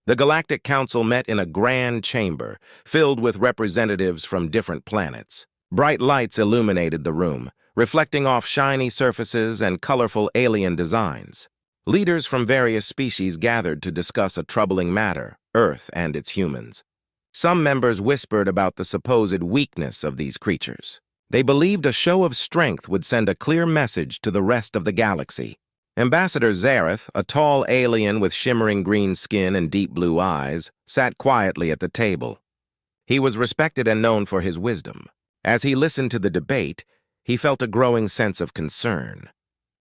The Galactic Council met in a grand chamber filled with representatives from different planets. Bright lights illuminated the room, reflecting off shiny surfaces and colorful alien designs. Leaders from various species gathered to discuss a troubling matter, Earth and its humans. Some members whispered about the supposed weakness of these creatures. They believed a show of strength would send a clear message to the rest of the galaxy. Ambassador Zareth, a tall alien with shimmering green skin and deep blue eyes, sat quietly at the table. He was respected and known for his wisdom. As he listened to the debate, he felt a growing sense of concern.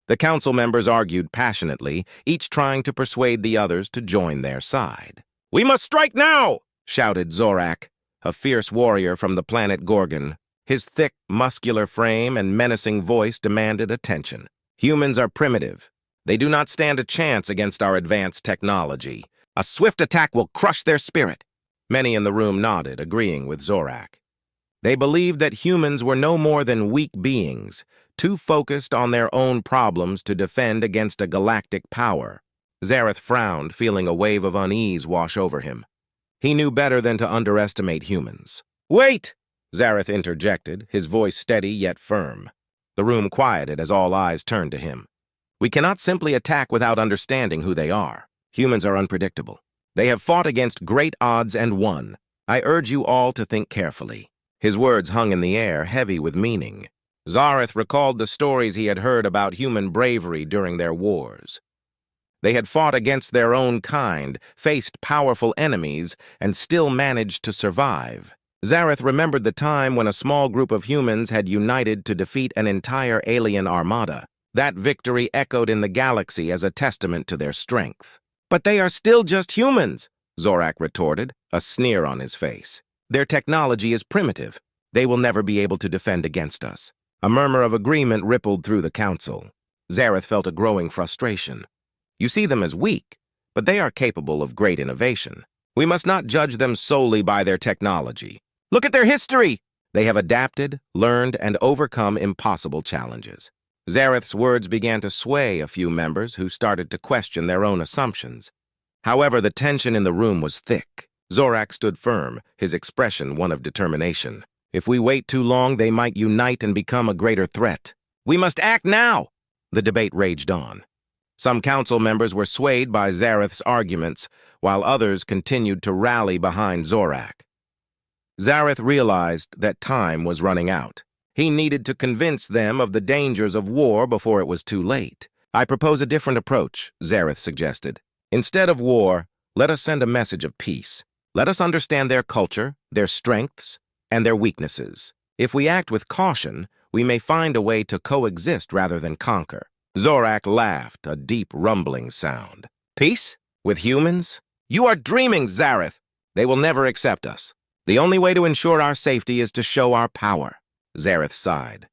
The council members argued passionately, each trying to persuade the others to join their side. "We must strike now!" shouted Zorak, a fierce warrior from the planet Gorgon. His thick, muscular frame and menacing voice demanded attention. "Humans are primitive. They do not stand a chance against our advanced technology. A swift attack will crush their spirit." Many in the room nodded, agreeing with Zorak. They believed that humans were no more than weak beings, too focused on their own problems to defend against a galactic power. Zareth frowned, feeling a wave of unease wash over him. He knew better than to underestimate humans. "Wait!" Zareth interjected, his voice steady yet firm. The room quieted as all eyes turned to him. "We cannot simply attack without understanding who they are. Humans are unpredictable. They have fought against great odds and won. I urge you all to think carefully." His words hung in the air, heavy with meaning. Zareth recalled the stories he had heard about human bravery during their wars. They had fought against their own kind, faced powerful enemies, and still managed to survive. Zareth remembered the time when a small group of humans had united to defeat an entire alien armada. That victory echoed in the galaxy as a testament to their strength. "But they are still just humans," Zorak retorted, a sneer on his face. "Their technology is primitive. They will never be able to defend against us." A murmur of agreement rippled through the council. Zareth felt a growing frustration. "You see them as weak, but they are capable of great innovation. We must not judge them solely by their technology. Look at their history! They have adapted, learned, and overcome impossible challenges." Zareth's words began to sway a few members who started to question their own assumptions. However, the tension in the room was thick. Zorak stood firm, his expression one of determination. "If we wait too long, they might unite and become a greater threat. We must act now!" The debate raged on. Some council members were swayed by Zareth's arguments, while others continued to rally behind Zorak. Zareth realized that time was running out. He needed to convince them of the dangers of war before it was too late. "I propose a different approach," Zareth suggested. "Instead of war, let us send a message of peace. Let us understand their culture, their strengths, and their weaknesses. If we act with caution, we may find a way to coexist rather than conquer." Zorak laughed, a deep rumbling sound. "Peace? With humans? You are dreaming, Zareth! They will never accept us. The only way to ensure our safety is to show our power." Zareth sighed.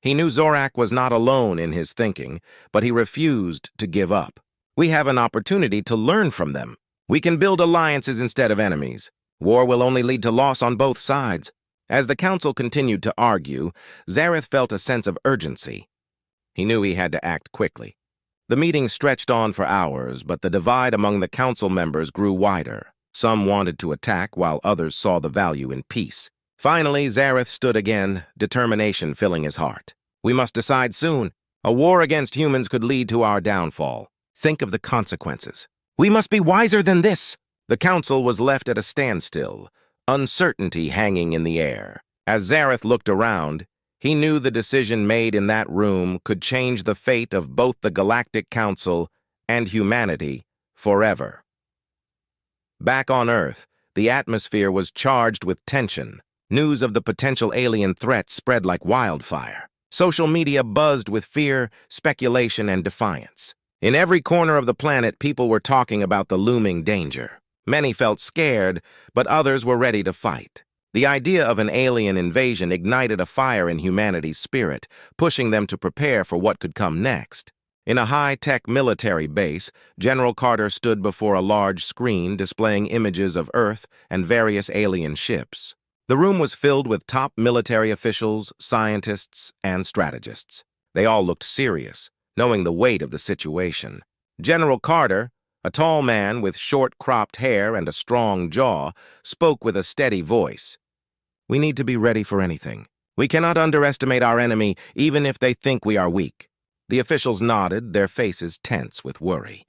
He knew Zorak was not alone in his thinking, but he refused to give up. "We have an opportunity to learn from them. We can build alliances instead of enemies. War will only lead to loss on both sides." As the council continued to argue, Zareth felt a sense of urgency. He knew he had to act quickly. The meeting stretched on for hours, but the divide among the council members grew wider. Some wanted to attack, while others saw the value in peace. Finally, Zareth stood again, determination filling his heart. "We must decide soon. A war against humans could lead to our downfall. Think of the consequences. We must be wiser than this." The council was left at a standstill, uncertainty hanging in the air. As Zareth looked around, he knew the decision made in that room could change the fate of both the Galactic Council and humanity forever. Back on Earth, the atmosphere was charged with tension. News of the potential alien threat spread like wildfire. Social media buzzed with fear, speculation, and defiance. In every corner of the planet, people were talking about the looming danger. Many felt scared, but others were ready to fight. The idea of an alien invasion ignited a fire in humanity's spirit, pushing them to prepare for what could come next. In a high-tech military base, General Carter stood before a large screen displaying images of Earth and various alien ships. The room was filled with top military officials, scientists, and strategists. They all looked serious, knowing the weight of the situation. General Carter, A tall man with short, cropped hair and a strong jaw spoke with a steady voice. "We need to be ready for anything. We cannot underestimate our enemy, even if they think we are weak." The officials nodded, their faces tense with worry.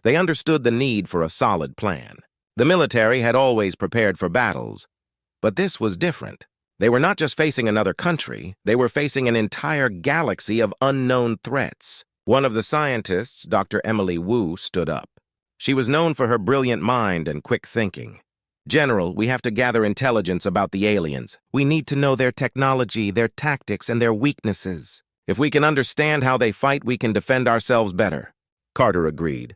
They understood the need for a solid plan. The military had always prepared for battles, but this was different. They were not just facing another country, they were facing an entire galaxy of unknown threats. One of the scientists, Dr. Emily Wu, stood up. She was known for her brilliant mind and quick thinking. "General, we have to gather intelligence about the aliens. We need to know their technology, their tactics, and their weaknesses. If we can understand how they fight, we can defend ourselves better." Carter agreed.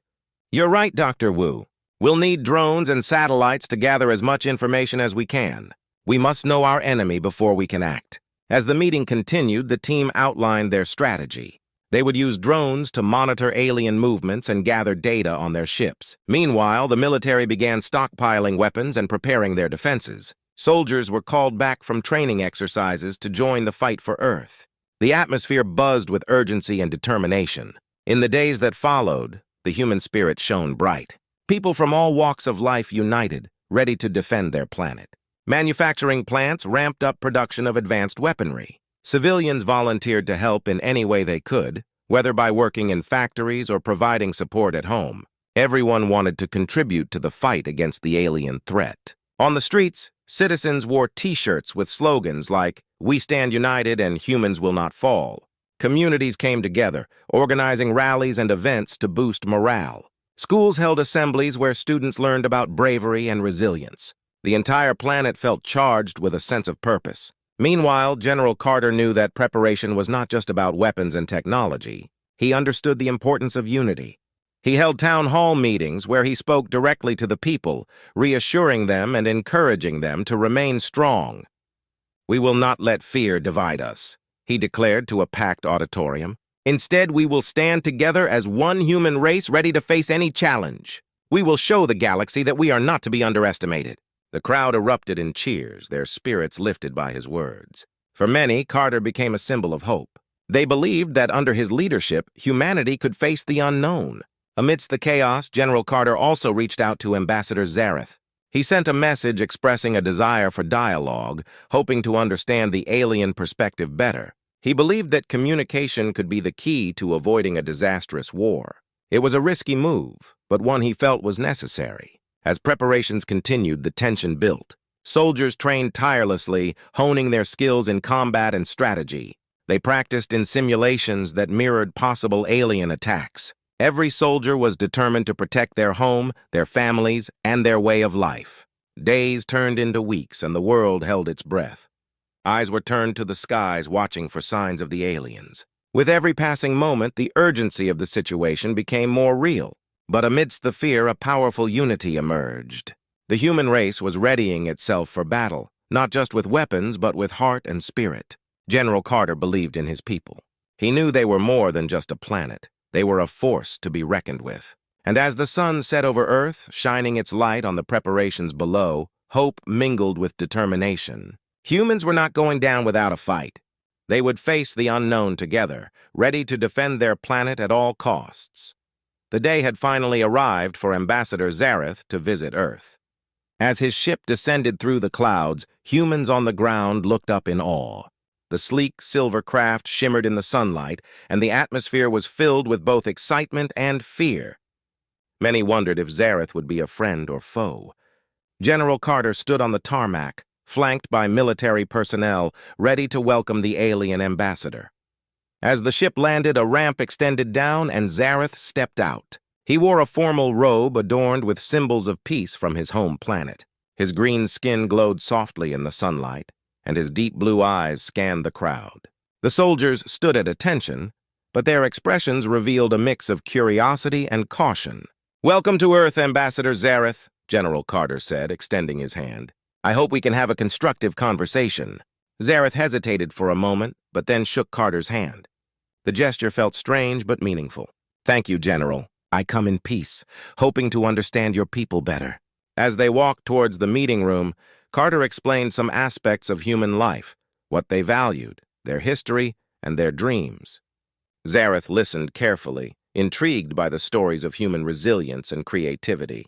"You're right, Dr. Wu. We'll need drones and satellites to gather as much information as we can. We must know our enemy before we can act." As the meeting continued, the team outlined their strategy. They would use drones to monitor alien movements and gather data on their ships. Meanwhile, the military began stockpiling weapons and preparing their defenses. Soldiers were called back from training exercises to join the fight for Earth. The atmosphere buzzed with urgency and determination. In the days that followed, the human spirit shone bright. People from all walks of life united, ready to defend their planet. Manufacturing plants ramped up production of advanced weaponry. Civilians volunteered to help in any way they could, whether by working in factories or providing support at home. Everyone wanted to contribute to the fight against the alien threat. On the streets, citizens wore T-shirts with slogans like, "We stand united and humans will not fall." Communities came together, organizing rallies and events to boost morale. Schools held assemblies where students learned about bravery and resilience. The entire planet felt charged with a sense of purpose. Meanwhile, General Carter knew that preparation was not just about weapons and technology. He understood the importance of unity. He held town hall meetings where he spoke directly to the people, reassuring them and encouraging them to remain strong. "We will not let fear divide us," he declared to a packed auditorium. "Instead, we will stand together as one human race ready to face any challenge. We will show the galaxy that we are not to be underestimated." The crowd erupted in cheers, their spirits lifted by his words. For many, Carter became a symbol of hope. They believed that under his leadership, humanity could face the unknown. Amidst the chaos, General Carter also reached out to Ambassador Zareth. He sent a message expressing a desire for dialogue, hoping to understand the alien perspective better. He believed that communication could be the key to avoiding a disastrous war. It was a risky move, but one he felt was necessary. As preparations continued, the tension built. Soldiers trained tirelessly, honing their skills in combat and strategy. They practiced in simulations that mirrored possible alien attacks. Every soldier was determined to protect their home, their families, and their way of life. Days turned into weeks, and the world held its breath. Eyes were turned to the skies, watching for signs of the aliens. With every passing moment, the urgency of the situation became more real. But amidst the fear, a powerful unity emerged. The human race was readying itself for battle, not just with weapons, but with heart and spirit. General Carter believed in his people. He knew they were more than just a planet. They were a force to be reckoned with. And as the sun set over Earth, shining its light on the preparations below, hope mingled with determination. Humans were not going down without a fight. They would face the unknown together, ready to defend their planet at all costs. The day had finally arrived for Ambassador Zareth to visit Earth. As his ship descended through the clouds, humans on the ground looked up in awe. The sleek silver craft shimmered in the sunlight, and the atmosphere was filled with both excitement and fear. Many wondered if Zareth would be a friend or foe. General Carter stood on the tarmac, flanked by military personnel, ready to welcome the alien ambassador. As the ship landed, a ramp extended down, and Zareth stepped out. He wore a formal robe adorned with symbols of peace from his home planet. His green skin glowed softly in the sunlight, and his deep blue eyes scanned the crowd. The soldiers stood at attention, but their expressions revealed a mix of curiosity and caution. "Welcome to Earth, Ambassador Zareth," General Carter said, extending his hand. "I hope we can have a constructive conversation." Zareth hesitated for a moment, but then shook Carter's hand. The gesture felt strange but meaningful. "Thank you, General. I come in peace, hoping to understand your people better." As they walked towards the meeting room, Carter explained some aspects of human life, what they valued, their history, and their dreams. Zareth listened carefully, intrigued by the stories of human resilience and creativity.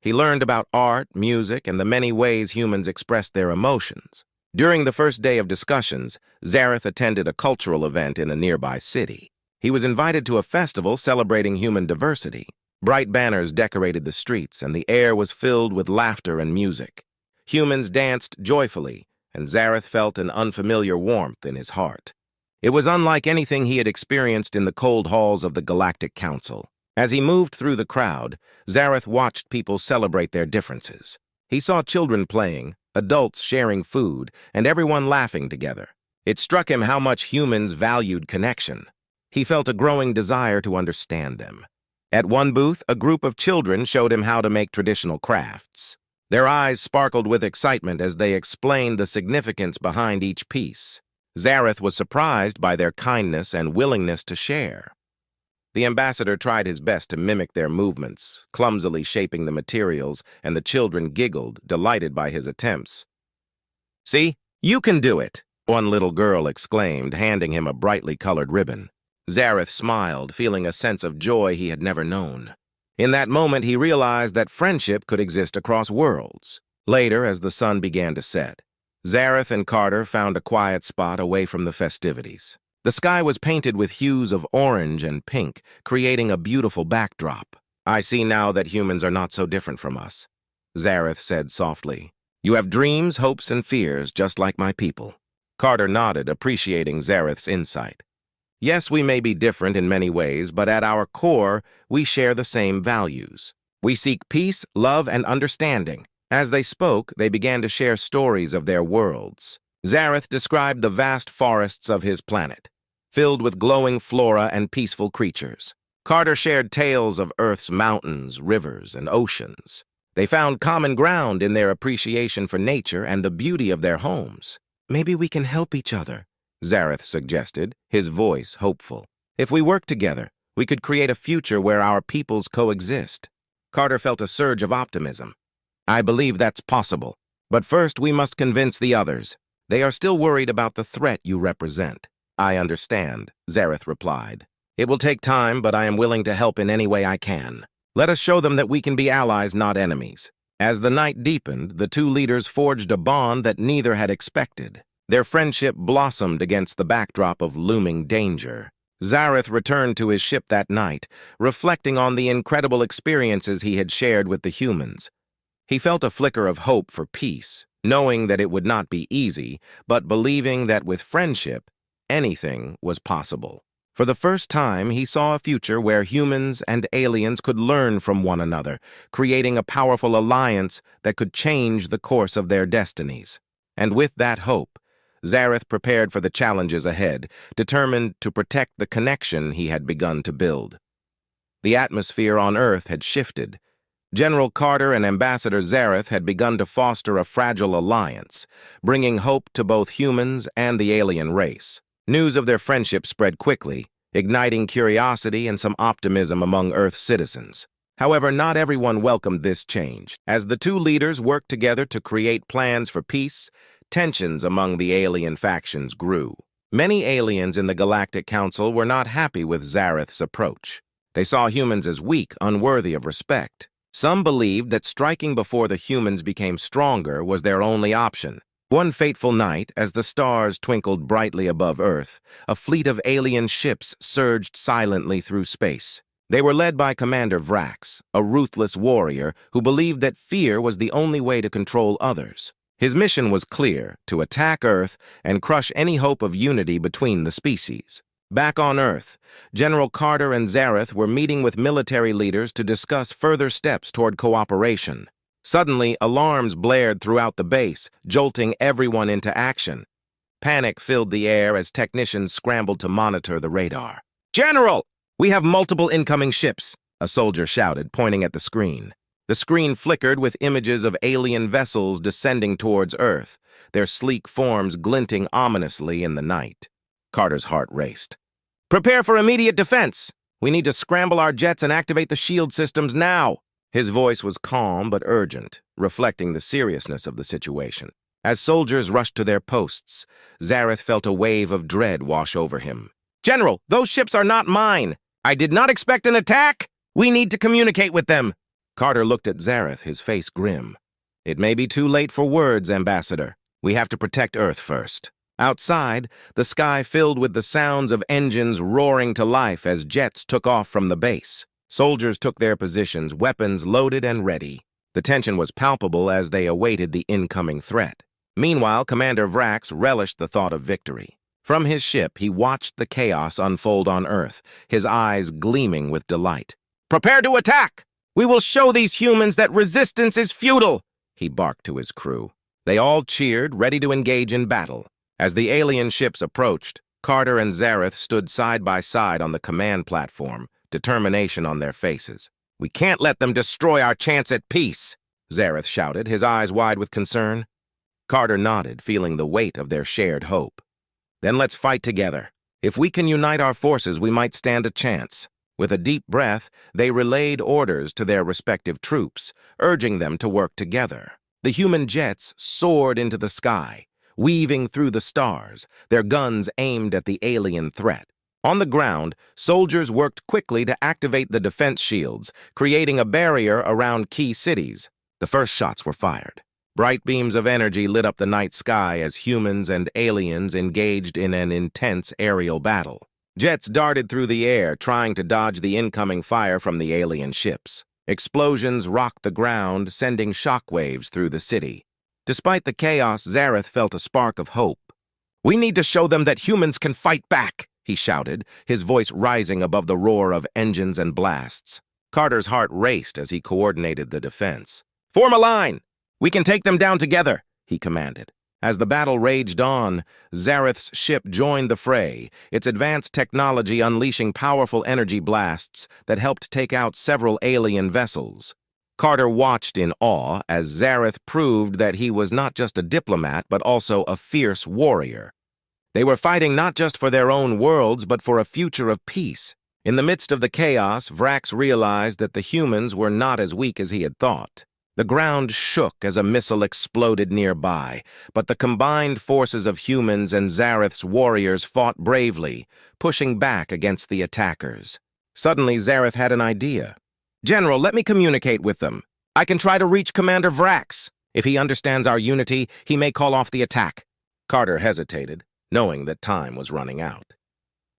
He learned about art, music, and the many ways humans express their emotions. During the first day of discussions, Zareth attended a cultural event in a nearby city. He was invited to a festival celebrating human diversity. Bright banners decorated the streets, and the air was filled with laughter and music. Humans danced joyfully, and Zareth felt an unfamiliar warmth in his heart. It was unlike anything he had experienced in the cold halls of the Galactic Council. As he moved through the crowd, Zareth watched people celebrate their differences. He saw children playing, adults sharing food, and everyone laughing together. It struck him how much humans valued connection. He felt a growing desire to understand them. At one booth, a group of children showed him how to make traditional crafts. Their eyes sparkled with excitement as they explained the significance behind each piece. Zareth was surprised by their kindness and willingness to share. The ambassador tried his best to mimic their movements, clumsily shaping the materials, and the children giggled, delighted by his attempts. "See, you can do it!" one little girl exclaimed, handing him a brightly colored ribbon. Zareth smiled, feeling a sense of joy he had never known. In that moment, he realized that friendship could exist across worlds. Later, as the sun began to set, Zareth and Carter found a quiet spot away from the festivities. The sky was painted with hues of orange and pink, creating a beautiful backdrop. "I see now that humans are not so different from us," Zareth said softly. "You have dreams, hopes, and fears, just like my people." Carter nodded, appreciating Zareth's insight. "Yes, we may be different in many ways, but at our core, we share the same values. We seek peace, love, and understanding." As they spoke, they began to share stories of their worlds. Zareth described the vast forests of his planet, filled with glowing flora and peaceful creatures. Carter shared tales of Earth's mountains, rivers, and oceans. They found common ground in their appreciation for nature and the beauty of their homes. "Maybe we can help each other," Zareth suggested, his voice hopeful. "If we work together, we could create a future where our peoples coexist." Carter felt a surge of optimism. "I believe that's possible. But first, we must convince the others. They are still worried about the threat you represent." "I understand," Zareth replied. "It will take time, but I am willing to help in any way I can. Let us show them that we can be allies, not enemies." As the night deepened, the two leaders forged a bond that neither had expected. Their friendship blossomed against the backdrop of looming danger. Zareth returned to his ship that night, reflecting on the incredible experiences he had shared with the humans. He felt a flicker of hope for peace, knowing that it would not be easy, but believing that with friendship, anything was possible. For the first time, he saw a future where humans and aliens could learn from one another, creating a powerful alliance that could change the course of their destinies. And with that hope, Zareth prepared for the challenges ahead, determined to protect the connection he had begun to build. The atmosphere on Earth had shifted. General Carter and Ambassador Zareth had begun to foster a fragile alliance, bringing hope to both humans and the alien race. News of their friendship spread quickly, igniting curiosity and some optimism among Earth's citizens. However, not everyone welcomed this change. As the two leaders worked together to create plans for peace, tensions among the alien factions grew. Many aliens in the Galactic Council were not happy with Zareth's approach. They saw humans as weak, unworthy of respect. Some believed that striking before the humans became stronger was their only option. One fateful night, as the stars twinkled brightly above Earth, a fleet of alien ships surged silently through space. They were led by Commander Vrax, a ruthless warrior who believed that fear was the only way to control others. His mission was clear: to attack Earth and crush any hope of unity between the species. Back on Earth, General Carter and Zareth were meeting with military leaders to discuss further steps toward cooperation. Suddenly, alarms blared throughout the base, jolting everyone into action. Panic filled the air as technicians scrambled to monitor the radar. "General! We have multiple incoming ships," a soldier shouted, pointing at the screen. The screen flickered with images of alien vessels descending towards Earth, their sleek forms glinting ominously in the night. Carter's heart raced. "Prepare for immediate defense! We need to scramble our jets and activate the shield systems now!" His voice was calm but urgent, reflecting the seriousness of the situation. As soldiers rushed to their posts, Zareth felt a wave of dread wash over him. "General, those ships are not mine! I did not expect an attack! We need to communicate with them! Carter looked at Zareth, his face grim. It may be too late for words, Ambassador. We have to protect Earth first. Outside, the sky filled with the sounds of engines roaring to life as jets took off from the base. Soldiers took their positions, weapons loaded and ready. The tension was palpable as they awaited the incoming threat. Meanwhile, Commander Vrax relished the thought of victory. From his ship, he watched the chaos unfold on Earth, his eyes gleaming with delight. "Prepare to attack! We will show these humans that resistance is futile!" he barked to his crew. They all cheered, ready to engage in battle. As the alien ships approached, Carter and Zareth stood side by side on the command platform, determination on their faces. "We can't let them destroy our chance at peace," Zareth shouted, his eyes wide with concern. Carter nodded, feeling the weight of their shared hope. "Then let's fight together. If we can unite our forces, we might stand a chance." With a deep breath, they relayed orders to their respective troops, urging them to work together. The human jets soared into the sky, weaving through the stars, their guns aimed at the alien threat. On the ground, soldiers worked quickly to activate the defense shields, creating a barrier around key cities. The first shots were fired. Bright beams of energy lit up the night sky as humans and aliens engaged in an intense aerial battle. Jets darted through the air, trying to dodge the incoming fire from the alien ships. Explosions rocked the ground, sending shockwaves through the city. Despite the chaos, Zareth felt a spark of hope. "We need to show them that humans can fight back," he shouted, his voice rising above the roar of engines and blasts. Carter's heart raced as he coordinated the defense. "Form a line! We can take them down together," he commanded. As the battle raged on, Zareth's ship joined the fray, its advanced technology unleashing powerful energy blasts that helped take out several alien vessels. Carter watched in awe as Zareth proved that he was not just a diplomat but also a fierce warrior. They were fighting not just for their own worlds but for a future of peace. In the midst of the chaos, Vrax realized that the humans were not as weak as he had thought. The ground shook as a missile exploded nearby, but the combined forces of humans and Zareth's warriors fought bravely, pushing back against the attackers. Suddenly, Zareth had an idea. "General, let me communicate with them. I can try to reach Commander Vrax. If he understands our unity, he may call off the attack." Carter hesitated, knowing that time was running out.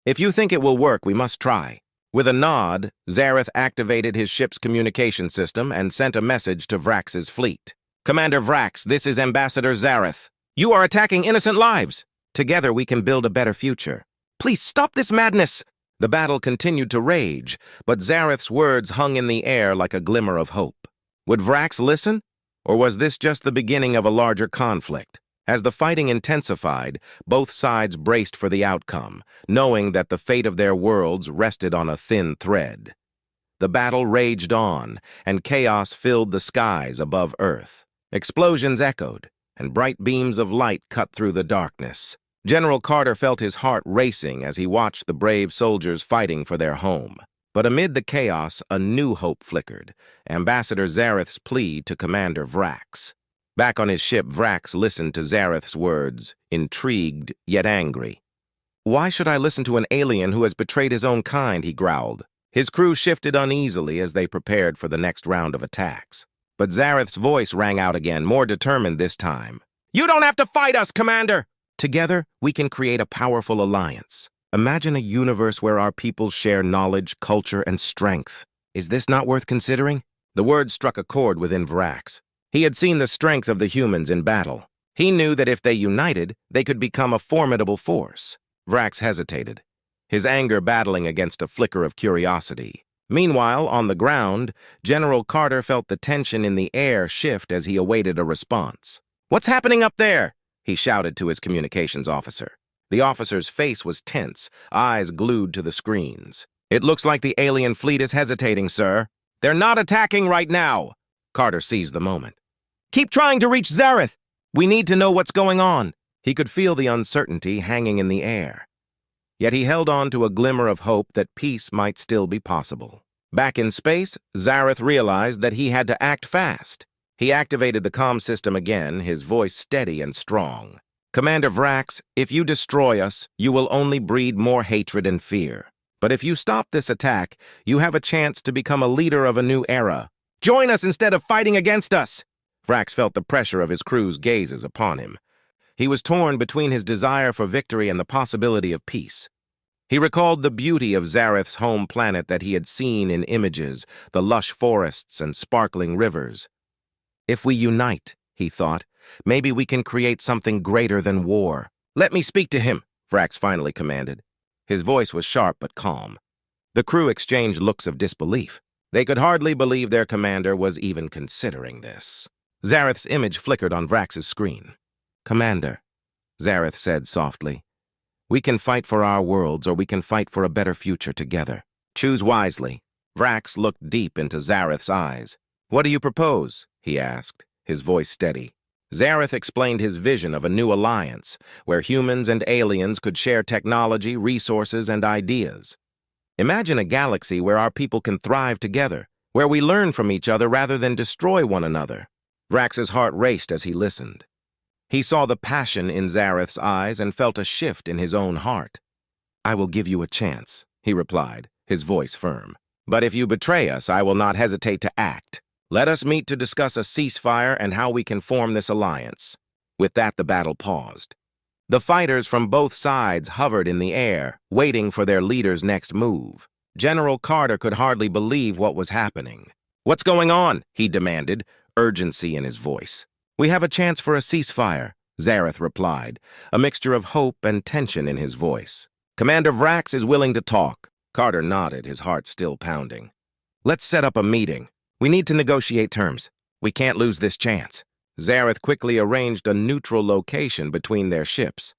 "If you think it will work, we must try." With a nod, Zareth activated his ship's communication system and sent a message to Vrax's fleet. "Commander Vrax, this is Ambassador Zareth. You are attacking innocent lives. Together we can build a better future. Please stop this madness!" The battle continued to rage, but Zareth's words hung in the air like a glimmer of hope. Would Vrax listen? Or was this just the beginning of a larger conflict? As the fighting intensified, both sides braced for the outcome, knowing that the fate of their worlds rested on a thin thread. The battle raged on, and chaos filled the skies above Earth. Explosions echoed, and bright beams of light cut through the darkness. General Carter felt his heart racing as he watched the brave soldiers fighting for their home. But amid the chaos, a new hope flickered, Ambassador Zareth's plea to Commander Vrax. Back on his ship, Vrax listened to Zareth's words, intrigued yet angry. "Why should I listen to an alien who has betrayed his own kind?" he growled. His crew shifted uneasily as they prepared for the next round of attacks. But Zareth's voice rang out again, more determined this time. "You don't have to fight us, Commander! Together, we can create a powerful alliance. Imagine a universe where our peoples share knowledge, culture, and strength. Is this not worth considering?" The words struck a chord within Vrax. He had seen the strength of the humans in battle. He knew that if they united, they could become a formidable force. Vrax hesitated, his anger battling against a flicker of curiosity. Meanwhile, on the ground, General Carter felt the tension in the air shift as he awaited a response. "What's happening up there?" he shouted to his communications officer. The officer's face was tense, eyes glued to the screens. "It looks like the alien fleet is hesitating, sir. They're not attacking right now." Carter seized the moment. "Keep trying to reach Zareth. We need to know what's going on." He could feel the uncertainty hanging in the air. Yet he held on to a glimmer of hope that peace might still be possible. Back in space, Zareth realized that he had to act fast. He activated the comm system again, his voice steady and strong. "Commander Vrax, if you destroy us, you will only breed more hatred and fear. But if you stop this attack, you have a chance to become a leader of a new era. Join us instead of fighting against us! Vrax felt the pressure of his crew's gazes upon him. He was torn between his desire for victory and the possibility of peace. He recalled the beauty of Zareth's home planet that he had seen in images, the lush forests and sparkling rivers. If we unite, he thought, maybe we can create something greater than war. Let me speak to him, Vrax finally commanded. His voice was sharp but calm. The crew exchanged looks of disbelief. They could hardly believe their commander was even considering this. Zareth's image flickered on Vrax's screen. Commander, Zareth said softly, we can fight for our worlds or we can fight for a better future together. Choose wisely. Vrax looked deep into Zareth's eyes. What do you propose? He asked, his voice steady. Zareth explained his vision of a new alliance, where humans and aliens could share technology, resources, and ideas. Imagine a galaxy where our people can thrive together, where we learn from each other rather than destroy one another. Vrax's heart raced as he listened. He saw the passion in Zareth's eyes and felt a shift in his own heart. I will give you a chance, he replied, his voice firm. But if you betray us, I will not hesitate to act. Let us meet to discuss a ceasefire and how we can form this alliance. With that, the battle paused. The fighters from both sides hovered in the air, waiting for their leader's next move. General Carter could hardly believe what was happening. What's going on? He demanded, urgency in his voice. We have a chance for a ceasefire, Zareth replied, a mixture of hope and tension in his voice. Commander Vrax is willing to talk. Carter nodded, his heart still pounding. Let's set up a meeting. We need to negotiate terms. We can't lose this chance. Zareth quickly arranged a neutral location between their ships.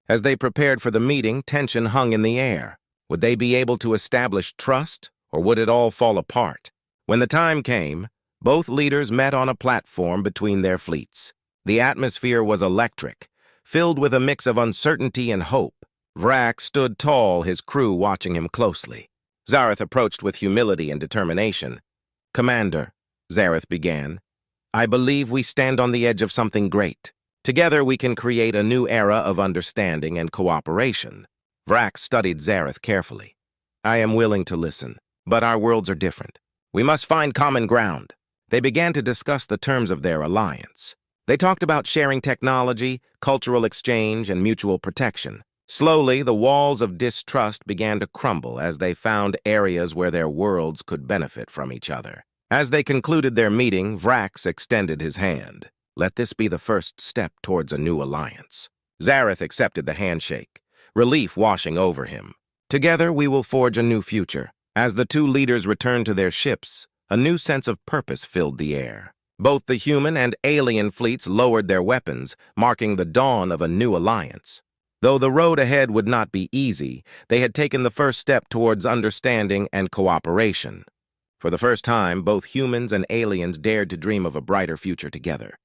As they prepared for the meeting, tension hung in the air. Would they be able to establish trust, or would it all fall apart? When the time came, both leaders met on a platform between their fleets. The atmosphere was electric, filled with a mix of uncertainty and hope. Vrax stood tall, his crew watching him closely. Zareth approached with humility and determination. Commander, Zareth began, I believe we stand on the edge of something great. Together we can create a new era of understanding and cooperation. Vrax studied Zareth carefully. I am willing to listen, but our worlds are different. We must find common ground. They began to discuss the terms of their alliance. They talked about sharing technology, cultural exchange, and mutual protection. Slowly, the walls of distrust began to crumble as they found areas where their worlds could benefit from each other. As they concluded their meeting, Vrax extended his hand. Let this be the first step towards a new alliance. Zareth accepted the handshake, relief washing over him. Together, we will forge a new future. As the two leaders returned to their ships, a new sense of purpose filled the air. Both the human and alien fleets lowered their weapons, marking the dawn of a new alliance. Though the road ahead would not be easy, they had taken the first step towards understanding and cooperation. For the first time, both humans and aliens dared to dream of a brighter future together.